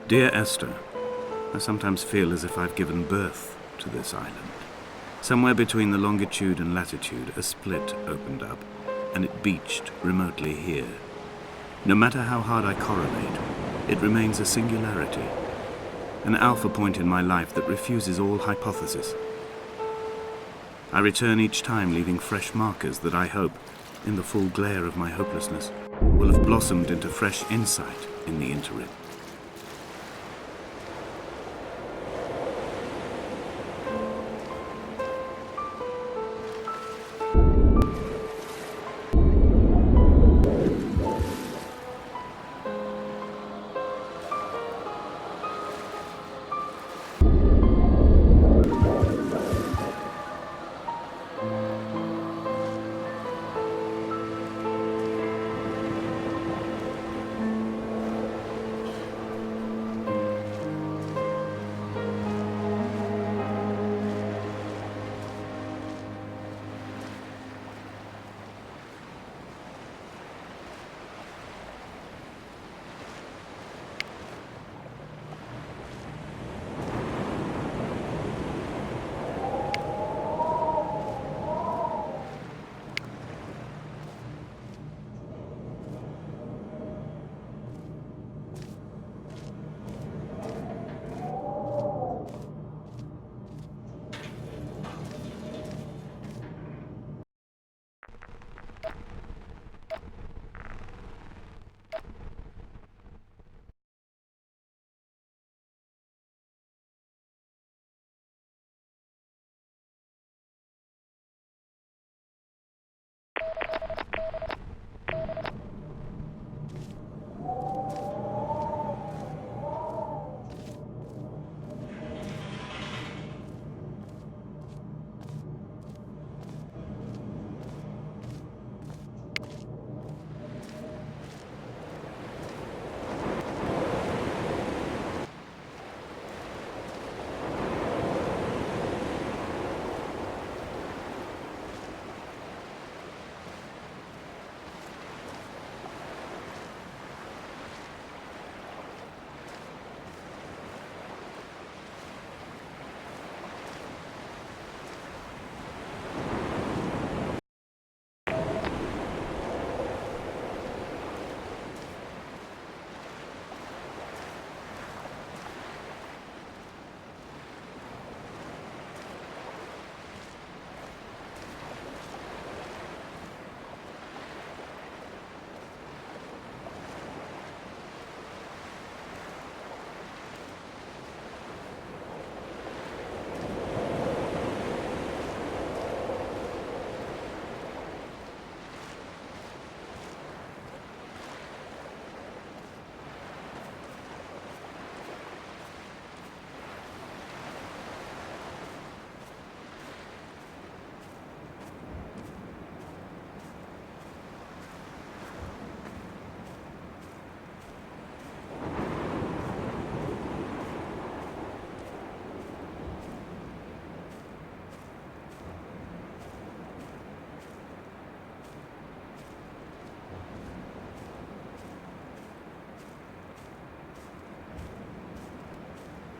Dear Esther, I sometimes feel as if I've given birth to this island. Somewhere between the longitude and latitude, a split opened up, and it beached remotely here. No matter how hard I correlate, it remains a singularity, an alpha point in my life that refuses all hypothesis. I return each time leaving fresh markers that I hope, in the full glare of my hopelessness, will have blossomed into fresh insight in the interim.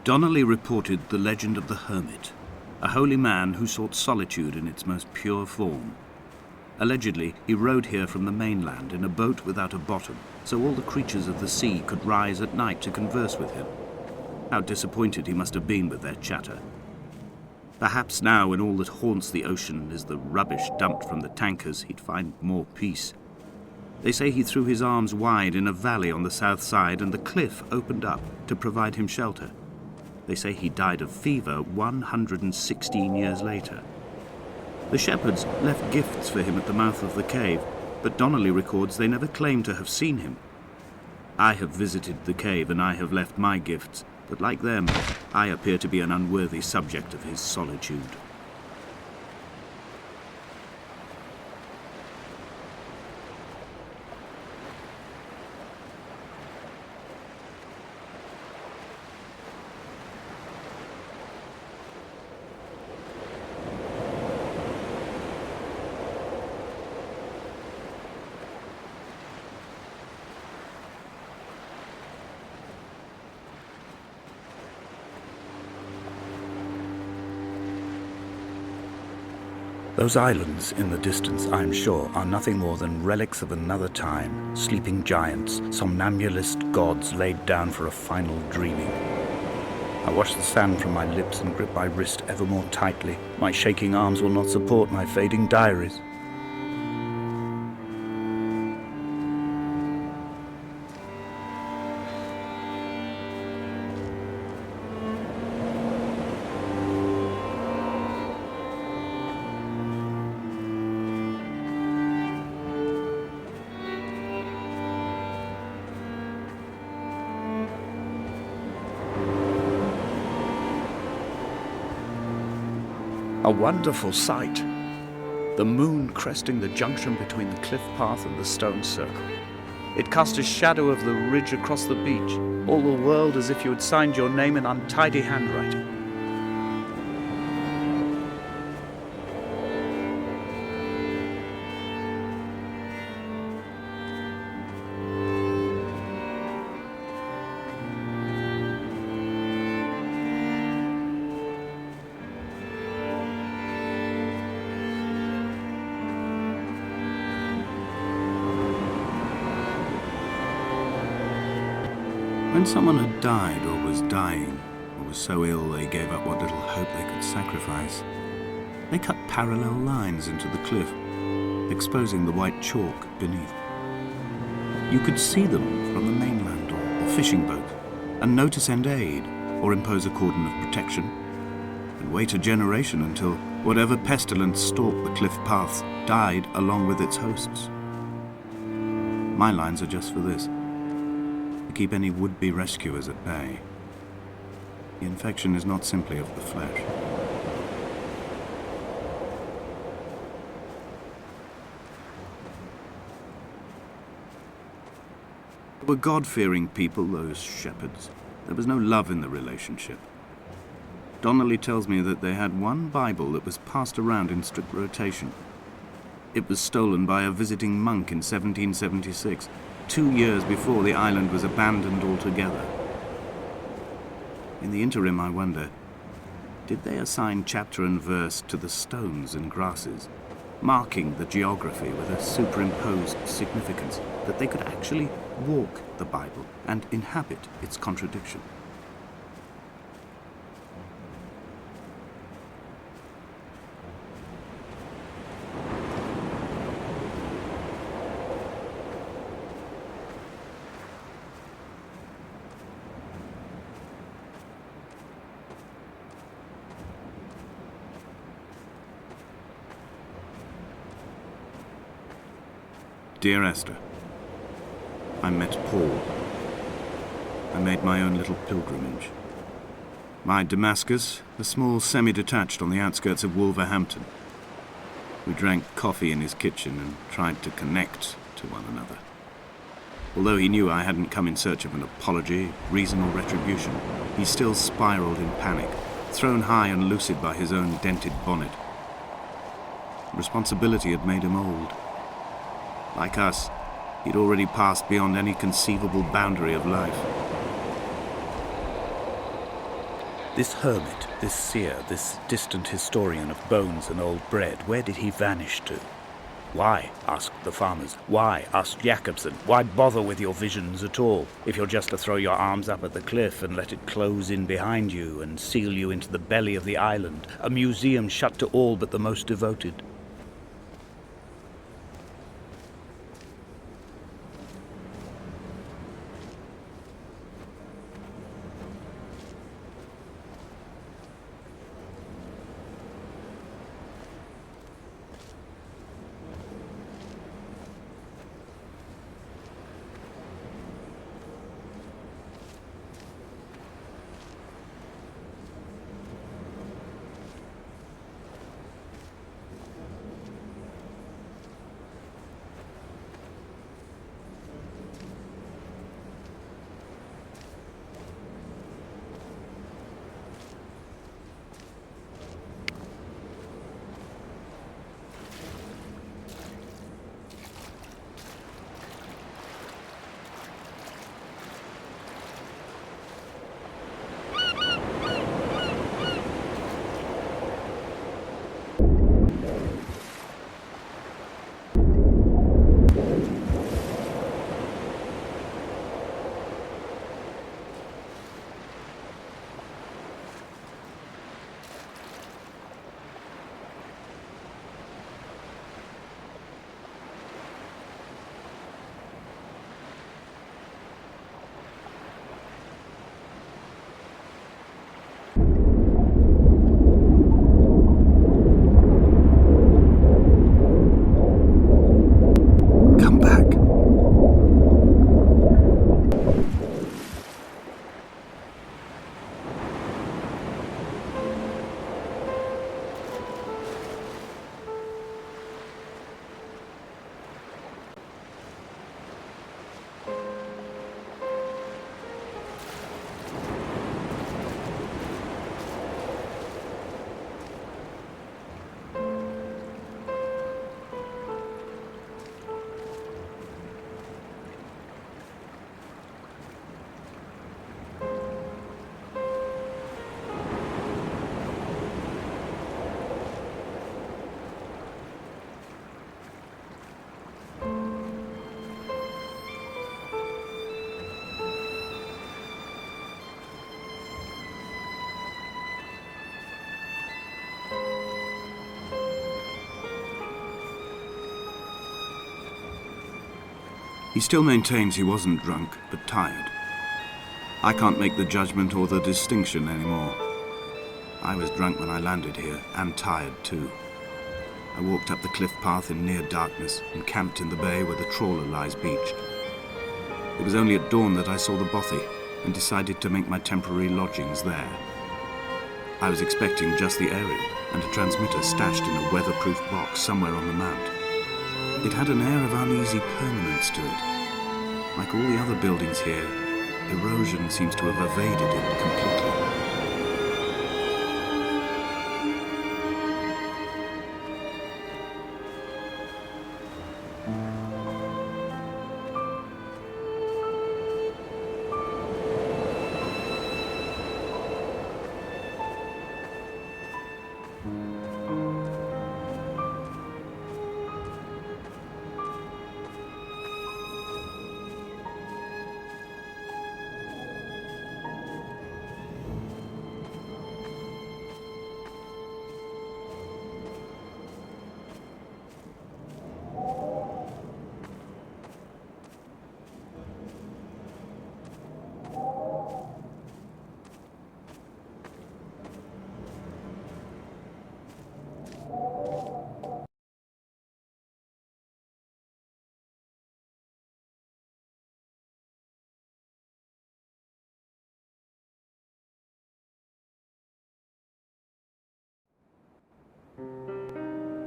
Donnelly reported the legend of the hermit, a holy man who sought solitude in its most pure form. Allegedly, he rode here from the mainland in a boat without a bottom, so all the creatures of the sea could rise at night to converse with him. How disappointed he must have been with their chatter. Perhaps now, when all that haunts the ocean is the rubbish dumped from the tankers, he'd find more peace. They say he threw his arms wide in a valley on the south side, and the cliff opened up to provide him shelter. They say he died of fever 116 years later. The shepherds left gifts for him at the mouth of the cave, but Donnelly records they never claimed to have seen him. I have visited the cave and I have left my gifts, but like them, I appear to be an unworthy subject of his solitude. Those islands in the distance, I am sure, are nothing more than relics of another time, sleeping giants, somnambulist gods laid down for a final dreaming. I wash the sand from my lips and grip my wrist ever more tightly. My shaking arms will not support my fading diaries. A wonderful sight. The moon cresting the junction between the cliff path and the stone circle. It cast a shadow of the ridge across the beach, all the world as if you had signed your name in untidy handwriting. When someone had died or was dying, or was so ill they gave up what little hope they could sacrifice, they cut parallel lines into the cliff, exposing the white chalk beneath. You could see them from the mainland or fishing boat, and know to send aid or impose a cordon of protection, and wait a generation until whatever pestilence stalked the cliff paths died along with its hosts. My lines are just for this. Keep any would-be rescuers at bay. The infection is not simply of the flesh. They were God-fearing people, those shepherds. There was no love in the relationship. Donnelly tells me that they had one Bible that was passed around in strict rotation. It was stolen by a visiting monk in 1776, 2 years before the island was abandoned altogether. In the interim, I wonder, did they assign chapter and verse to the stones and grasses, marking the geography with a superimposed significance, that they could actually walk the Bible and inhabit its contradiction? Dear Esther, I met Paul. I made my own little pilgrimage. My Damascus, a small semi-detached on the outskirts of Wolverhampton. We drank coffee in his kitchen and tried to connect to one another. Although he knew I hadn't come in search of an apology, reason or retribution, he still spiraled in panic, thrown high and lucid by his own dented bonnet. Responsibility had made him old. Like us, he'd already passed beyond any conceivable boundary of life. This hermit, this seer, this distant historian of bones and old bread, where did he vanish to? Why, asked the farmers. Why, asked Jacobson. Why bother with your visions at all, if you're just to throw your arms up at the cliff and let it close in behind you and seal you into the belly of the island, a museum shut to all but the most devoted? He still maintains he wasn't drunk, but tired. I can't make the judgment or the distinction anymore. I was drunk when I landed here, and tired too. I walked up the cliff path in near darkness and camped in the bay where the trawler lies beached. It was only at dawn that I saw the bothy and decided to make my temporary lodgings there. I was expecting just the aerial and a transmitter stashed in a weatherproof box somewhere on the mount. It had an air of uneasy permanence to it. Like all the other buildings here, erosion seems to have evaded it completely.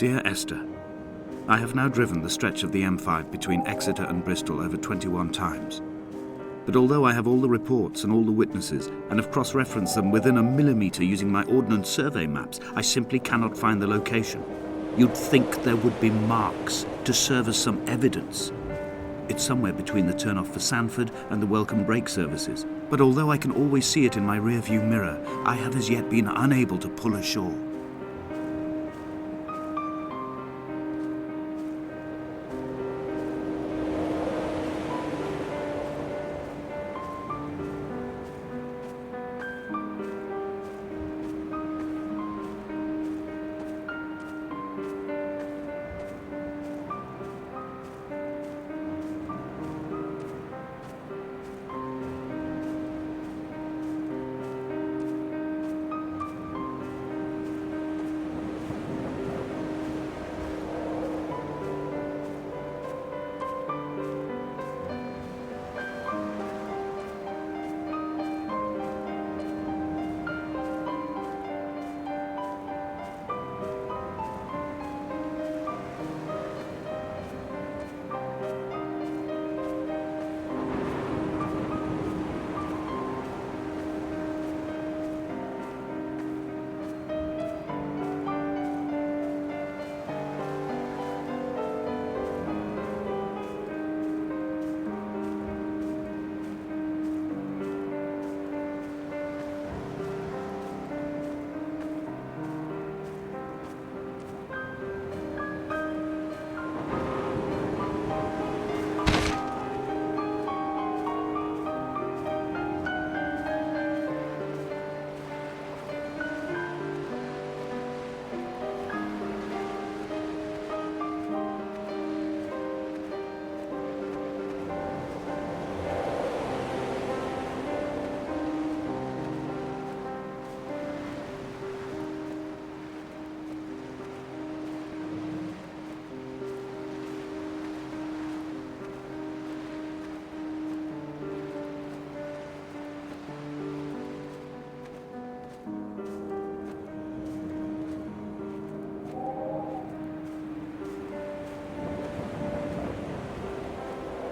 Dear Esther, I have now driven the stretch of the M5 between Exeter and Bristol over 21 times. But although I have all the reports and all the witnesses, and have cross-referenced them within a millimetre using my Ordnance Survey maps, I simply cannot find the location. You'd think there would be marks to serve as some evidence. It's somewhere between the turn-off for Sanford and the welcome brake services. But although I can always see it in my rear-view mirror, I have as yet been unable to pull ashore.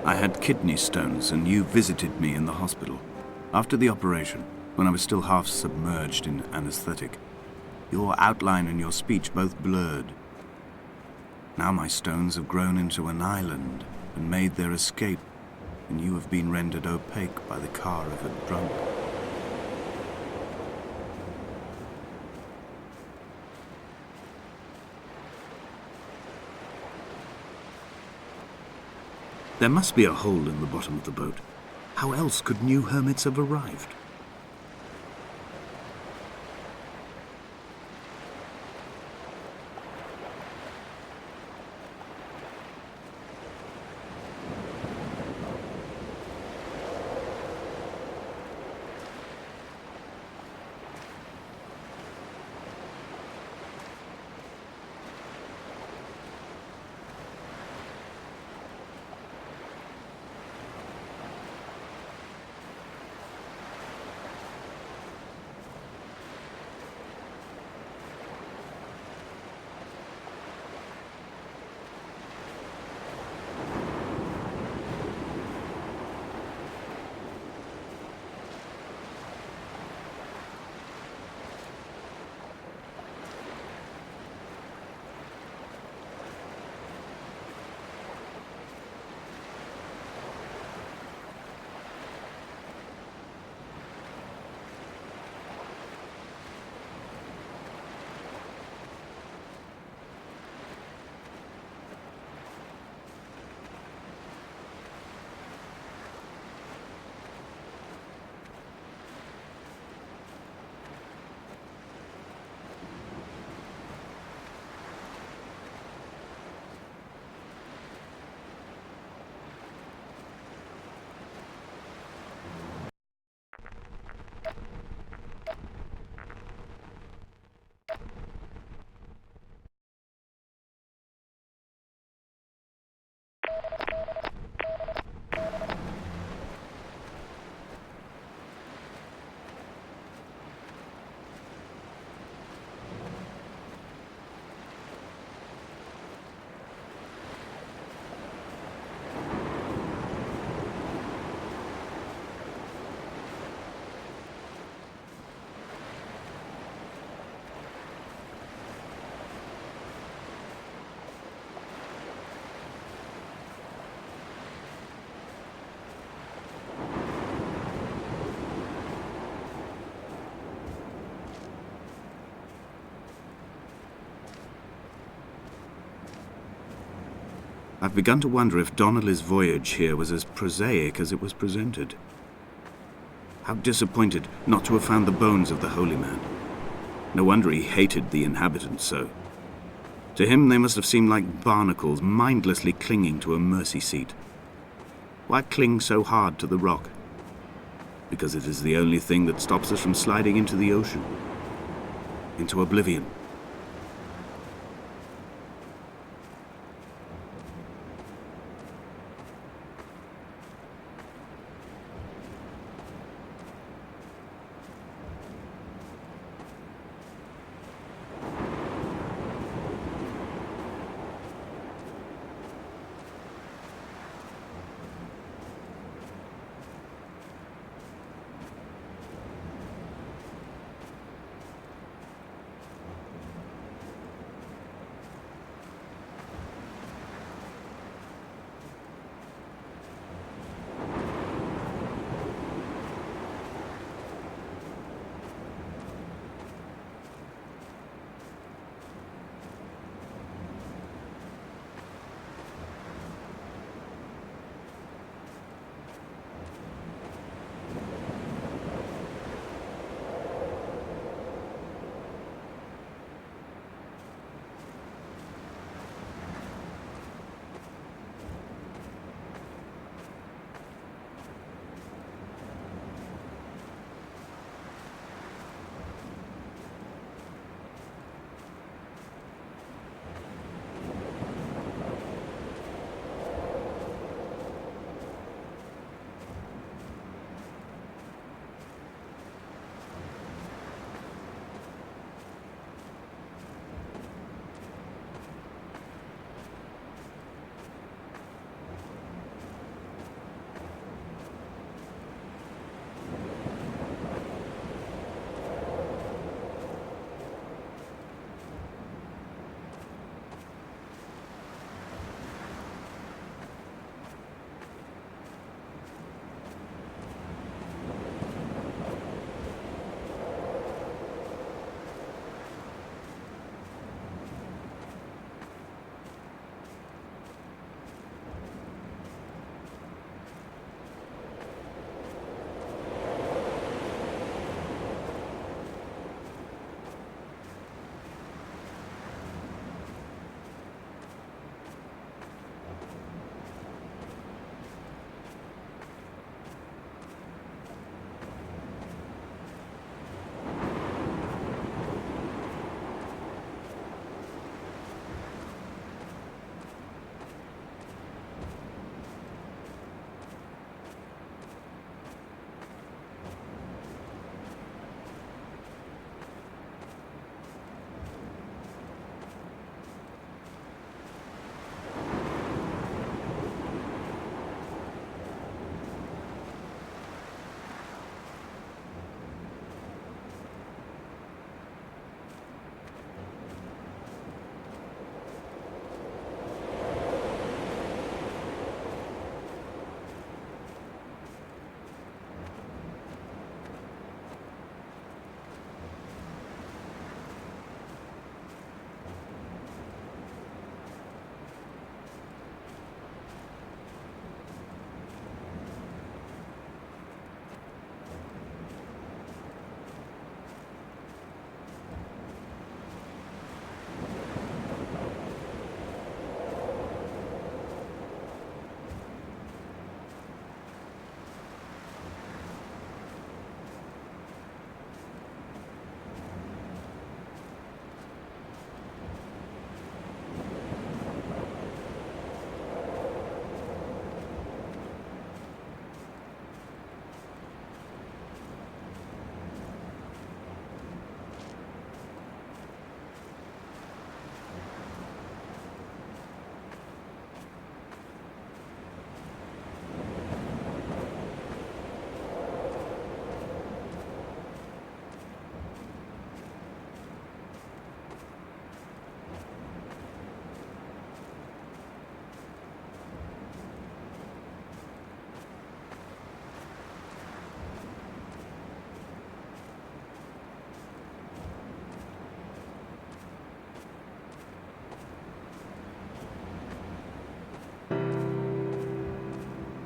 I had kidney stones, and you visited me in the hospital. After the operation, when I was still half submerged in anesthetic, your outline and your speech both blurred. Now my stones have grown into an island and made their escape, and you have been rendered opaque by the car of a drunk. There must be a hole in the bottom of the boat. How else could new hermits have arrived? I've begun to wonder if Donnelly's voyage here was as prosaic as it was presented. How disappointed not to have found the bones of the holy man. No wonder he hated the inhabitants so. To him they must have seemed like barnacles mindlessly clinging to a mercy seat. Why cling so hard to the rock? Because it is the only thing that stops us from sliding into the ocean, into oblivion.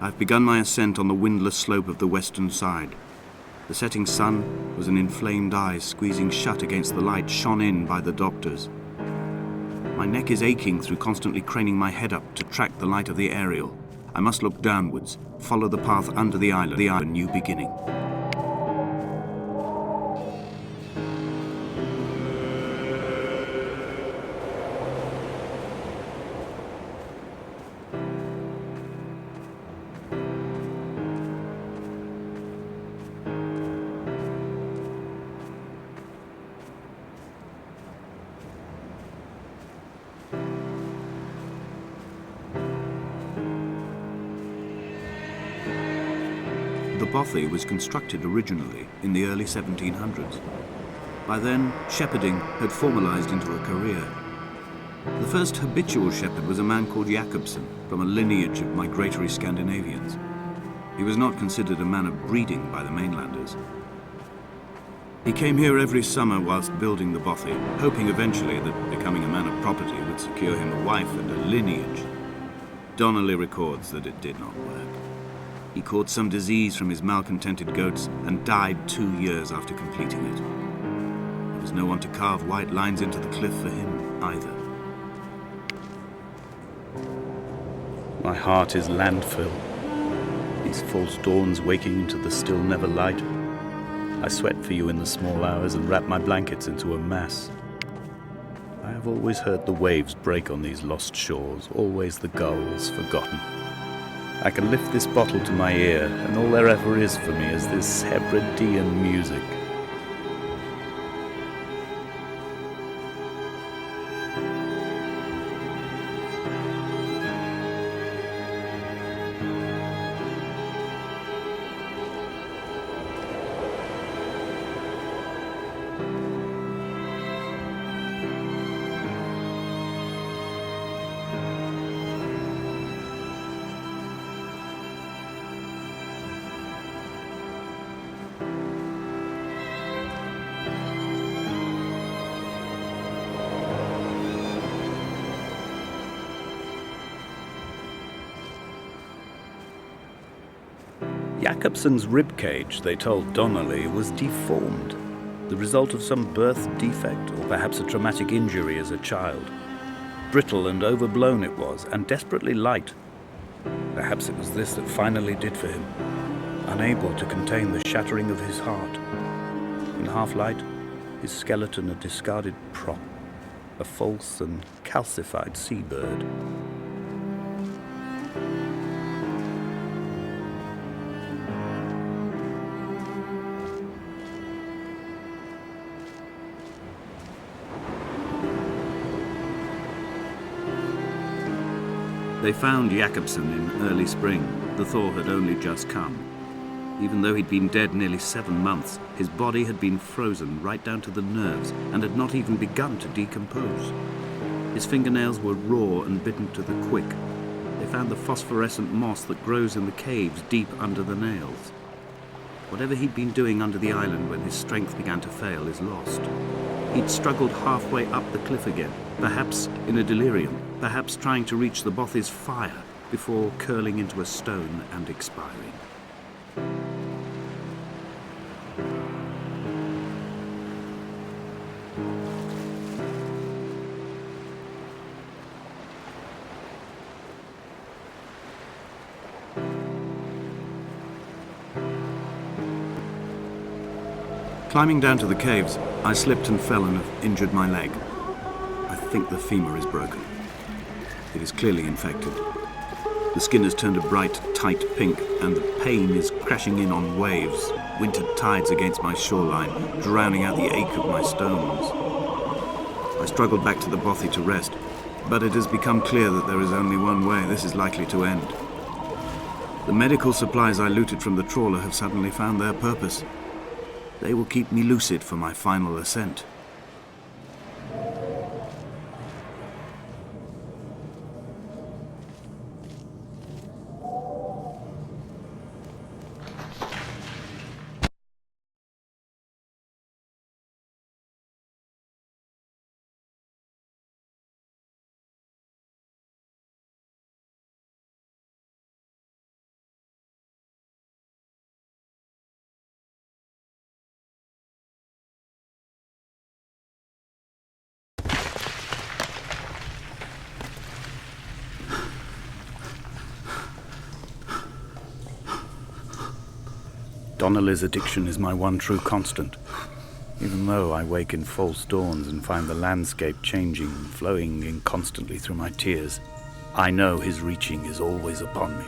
I've begun my ascent on the windless slope of the western side. The setting sun was an inflamed eye squeezing shut against the light shone in by the doctors. My neck is aching through constantly craning my head up to track the light of the aerial. I must look downwards, follow the path under the island, a new beginning. The bothy was constructed originally in the early 1700s. By then, shepherding had formalized into a career. The first habitual shepherd was a man called Jakobsen, from a lineage of migratory Scandinavians. He was not considered a man of breeding by the mainlanders. He came here every summer whilst building the bothy, hoping eventually that becoming a man of property would secure him a wife and a lineage. Donnelly records that it did not work. He caught some disease from his malcontented goats and died 2 years after completing it. There was no one to carve white lines into the cliff for him either. My heart is landfill. These false dawns waking into the still never light. I sweat for you in the small hours and wrap my blankets into a mass. I have always heard the waves break on these lost shores, always the gulls forgotten. I can lift this bottle to my ear, and all there ever is for me is this Hebridean music. Jakobsen's ribcage, they told Donnelly, was deformed, the result of some birth defect or perhaps a traumatic injury as a child. Brittle and overblown it was, and desperately light. Perhaps it was this that finally did for him, unable to contain the shattering of his heart. In half-light, his skeleton a discarded prop, a false and calcified seabird. They found Jakobsen in early spring. The thaw had only just come. Even though he'd been dead nearly 7 months, his body had been frozen right down to the nerves and had not even begun to decompose. His fingernails were raw and bitten to the quick. They found the phosphorescent moss that grows in the caves deep under the nails. Whatever he'd been doing under the island when his strength began to fail is lost. He'd struggled halfway up the cliff again, perhaps in a delirium, perhaps trying to reach the bothy's fire before curling into a stone and expiring. Climbing down to the caves, I slipped and fell and have injured my leg. I think the femur is broken. It is clearly infected. The skin has turned a bright, tight pink, and the pain is crashing in on waves, winter tides against my shoreline, drowning out the ache of my stones. I struggled back to the bothy to rest, but it has become clear that there is only one way this is likely to end. The medical supplies I looted from the trawler have suddenly found their purpose. They will keep me lucid for my final ascent. Donnelly's addiction is my one true constant. Even though I wake in false dawns and find the landscape changing, flowing inconstantly through my tears, I know his reaching is always upon me.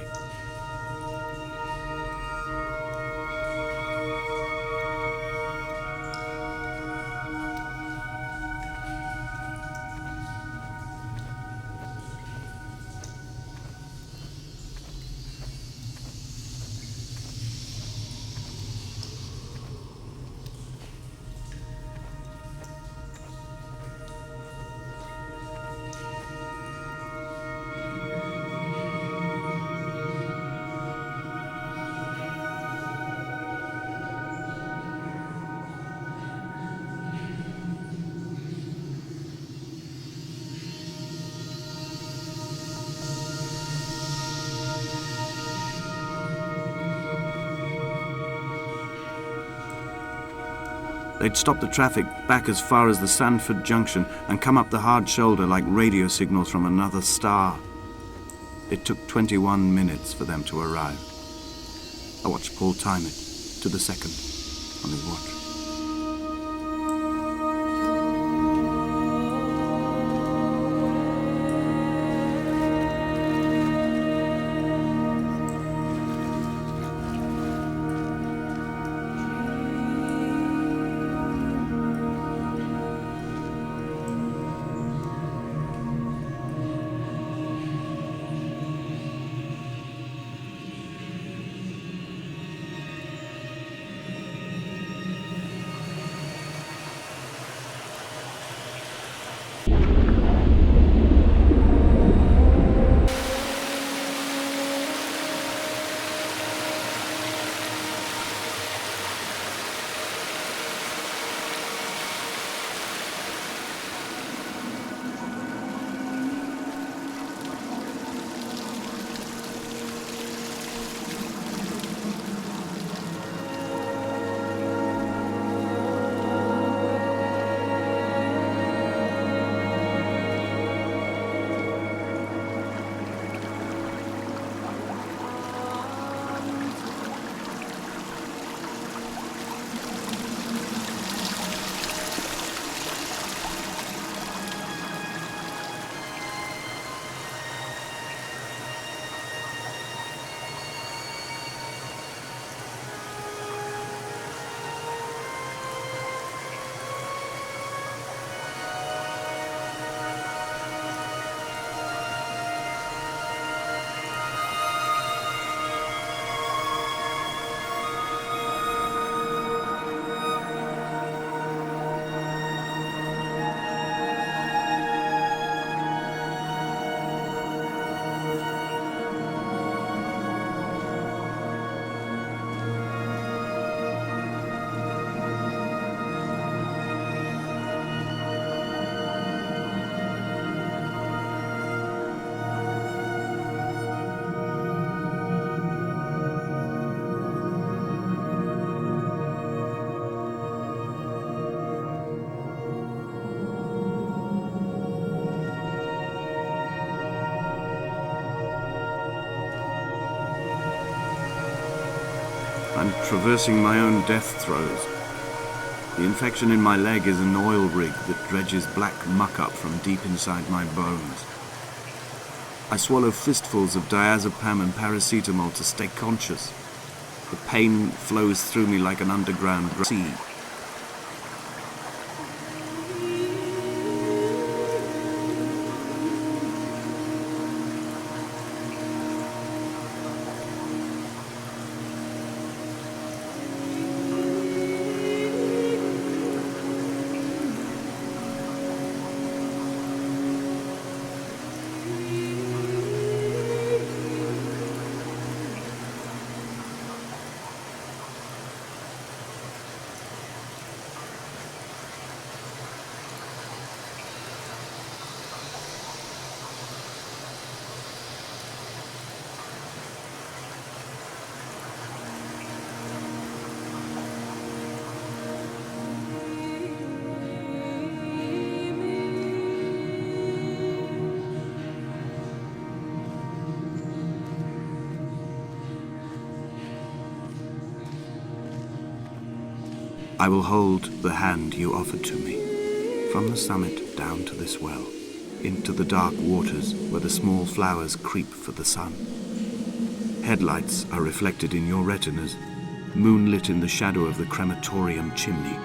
They'd stop the traffic back as far as the Sandford Junction and come up the hard shoulder like radio signals from another star. It took 21 minutes for them to arrive. I watched Paul time it to the second on his watch. I'm traversing my own death throes. The infection in my leg is an oil rig that dredges black muck up from deep inside my bones. I swallow fistfuls of diazepam and paracetamol to stay conscious. The pain flows through me like an underground sea. I will hold the hand you offered to me, from the summit down to this well, into the dark waters where the small flowers creep for the sun. Headlights are reflected in your retinas, moonlit in the shadow of the crematorium chimney.